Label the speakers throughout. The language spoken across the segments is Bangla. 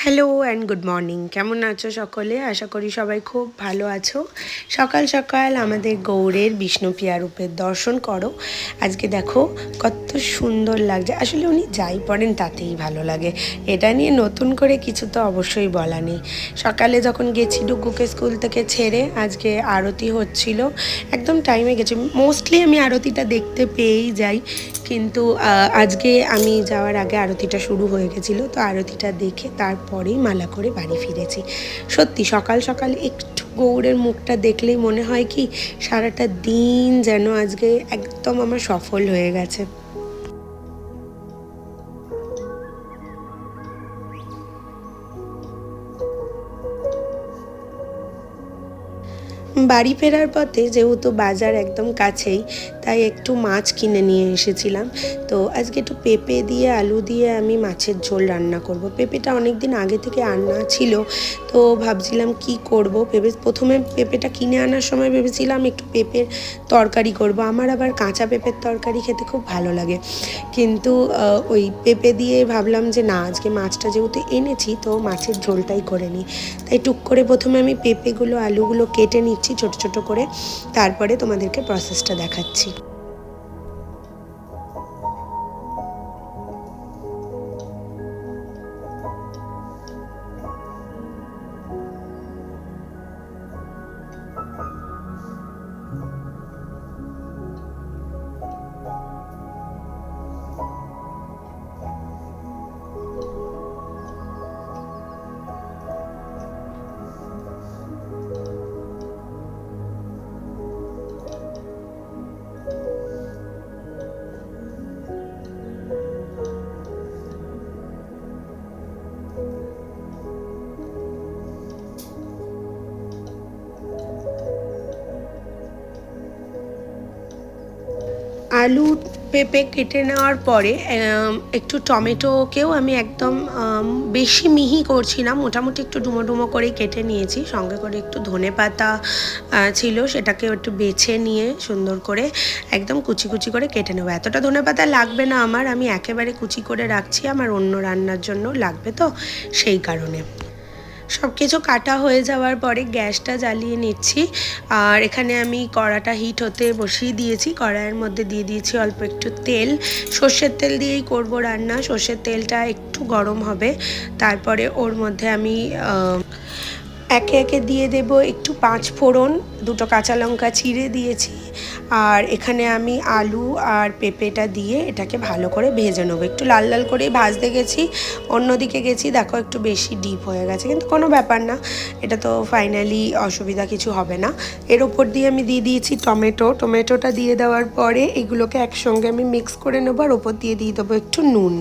Speaker 1: Hello and good morning. কেমন আছো সকলে? আশা করি সবাই খুব ভালো আছো। সকাল সকাল আমাদের গৌড়ের বিষ্ণুপ্রিয়া রূপের দর্শন করো। আজকে দেখো কত সুন্দর লাগছে। আসলে উনি যাই পড়েন তাতেই ভালো লাগে। এটা নিয়ে নতুন করে কিছু তো অবশ্যই বলা নেই। সকালে যখন গেছি ডুগুকে স্কুল থেকে ছেড়ে, আজকে আরতি হচ্ছিল, একদম টাইমে গেছি। মোস্টলি আমি আরতিটা দেখতে পেয়েই যাই, কিন্তু আজকে আমি যাওয়ার আগে আরতিটা শুরু হয়ে গেছিলো, তো আরতিটা দেখে তারপরেই মালা করে বাড়ি ফিরেছি। সত্যি সকাল সকাল একটু গৌড়ের মুখটা দেখলেই মনে হয় কি সারাটা দিন যেন আজকে একদম আমার সফল হয়ে গেছে। বাড়ি ফেরার পথে যেহেতু বাজার একদম কাছেই, তাই একটু মাছ কিনে নিয়ে এসেছিলাম। তো আজকে একটু পেঁপে দিয়ে আলু দিয়ে আমি মাছের ঝোল রান্না করব। পেঁপেটা অনেক দিন আগে থেকে আনা ছিল, তো ভাবছিলাম কি করব। প্রথমে পেঁপেটা কিনে আনার সময় ভেবেছিলাম একটু পেঁপের তরকারি করব। আমার আবার কাঁচা পেঁপের তরকারি খেতে খুব ভালো লাগে, কিন্তু ওই পেঁপে দিয়ে ভাবলাম যে না, আজকে মাছটা যেহেতু এনেছি তো মাছের ঝোলটাই করে নিই। তাই টুক করে প্রথমে আমি পেঁপেগুলো আলুগুলো কেটে নিচ্ছি ছোট ছোট করে, তারপরে তোমাদেরকে প্রসেসটা দেখাচ্ছি। আলু পেঁপে কেটে নেওয়ার পরে একটু টমেটোকেও আমি একদম বেশি মিহি করছি না, মোটামুটি একটু ডুমো ডুমো করেই কেটে নিয়েছি। সঙ্গে করে একটু ধনেপাতা ছিল, সেটাকেও একটু বেছে নিয়ে সুন্দর করে একদম কুচি কুচি করে কেটে নেবো। এতটা ধনেপাতা লাগবে না আমার, আমি একেবারে কুচি করে রাখছি, আমার অন্য রান্নার জন্য লাগবে, তো সেই কারণে। সব কিছু কাটা হয়ে যাওয়ার পরে গ্যাসটা জ্বালিয়ে নিচ্ছি, আর এখানে আমি কড়াটা হিট হতে বসিয়ে দিয়েছি। কড়াইয়ের মধ্যে দিয়ে দিয়েছি অল্প একটু তেল। সর্ষের তেল দিয়েই করব রান্না। সর্ষের তেলটা একটু গরম হবে, তারপরে ওর মধ্যে আমি একে একে দিয়ে দেব একটু পাঁচ ফোড়ন, দুটো কাঁচা লঙ্কা চিড়ে দিয়েছি, আর এখানে আমি আলু আর পেঁপেটা দিয়ে এটাকে ভালো করে ভেজে নেবো। একটু লাল লাল করেই ভাজতে গেছি, অন্যদিকে গেছি দেখো একটু বেশি ডিপ হয়ে গেছে, কিন্তু কোনো ব্যাপার না, এটা তো ফাইনালি অসুবিধা কিছু হবে না। এর ওপর দিয়ে আমি দিয়ে দিয়েছি টমেটোটা দিয়ে দেওয়ার পরে এগুলোকে একসঙ্গে আমি মিক্স করে নেবো, আর ওপর দিয়ে দেবো একটু নুন,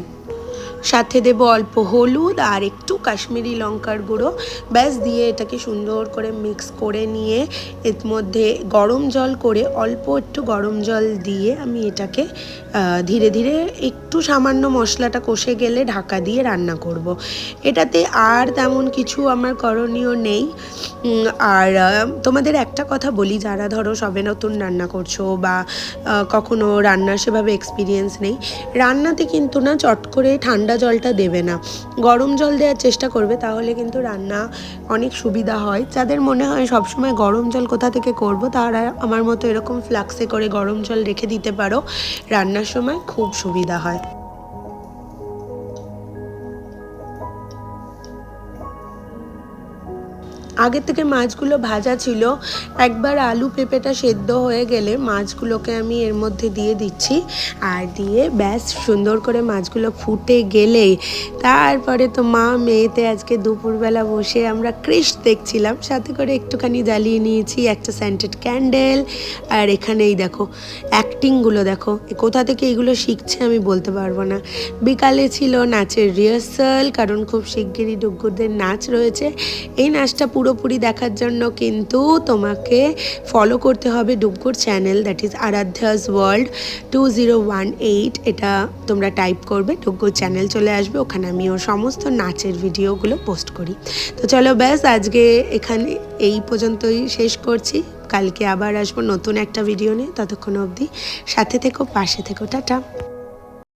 Speaker 1: সাথে দেব অল্প হলুদ আর একটু কাশ্মীরি লঙ্কার গুঁড়ো। ব্যাস দিয়ে এটাকে সুন্দর করে মিক্স করে নিয়ে এর মধ্যে গরম জল করে অল্প একটু গরম জল দিয়ে আমি এটাকে ধীরে ধীরে একটু সামান্য মশলাটা কষে গেলে ঢাকা দিয়ে রান্না করব। এটাতে আর তেমন কিছু আমার করণীয় নেই। আর তোমাদের একটা কথা বলি, যারা ধরো সবে নতুন রান্না করছো বা কখনো রান্নার সেভাবে এক্সপিরিয়েন্স নেই, রান্নাতে কিন্তু না চট করে ঠান্ডা জলটা দেবে না, গরম জল দেওয়ার চেষ্টা করবে, তাহলে কিন্তু রান্না অনেক সুবিধা হয়। যাদের মনে হয় সবসময় গরম জল কোথা থেকে করব, তারা আমার মতো এরকম ফ্লাক্সে করে গরম জল রেখে দিতে পারো, রান্নার সময় খুব সুবিধা হয়। আগের থেকে মাছগুলো ভাজা ছিল, একবার আলু পেঁপেটা সেদ্ধ হয়ে গেলে মাছগুলোকে আমি এর মধ্যে দিয়ে দিচ্ছি, আর দিয়ে ব্যাস সুন্দর করে মাছগুলো ফুটে গেলেই তারপরে তো মা মেয়েতে আজকে দুপুরবেলা বসে আমরা ক্রিশ দেখছিলাম, সাথে করে একটুখানি জ্বালিয়ে নিয়েছি একটা সেন্টেড ক্যান্ডেল। আর এখানেই দেখো অ্যাক্টিংগুলো দেখো, কোথা থেকে এগুলো শিখছে আমি বলতে পারবো না। বিকালে ছিল নাচের রিহার্সাল, কারণ খুব শিগগিরই ডুগ্গুরদের নাচ রয়েছে। এই নাচটা পুরোপুরি দেখার জন্য কিন্তু তোমাকে ফলো করতে হবে ডুগ্গুর চ্যানেল, দ্যাট ইজ আরাধ্যাস ওয়ার্ল্ড 2018। এটা তোমরা টাইপ করবে, ডুগ্গুর চ্যানেল চলে আসবে, ওখানে আমি ওর সমস্ত নাচের ভিডিওগুলো পোস্ট করি। তো চলো ব্যাস আজকে এখানে এই পর্যন্তই শেষ করছি, কালকে আবার আসবো নতুন একটা ভিডিও নিয়ে। ততক্ষণ অবধি সাথে থেকো, পাশে থেকো, টাটা।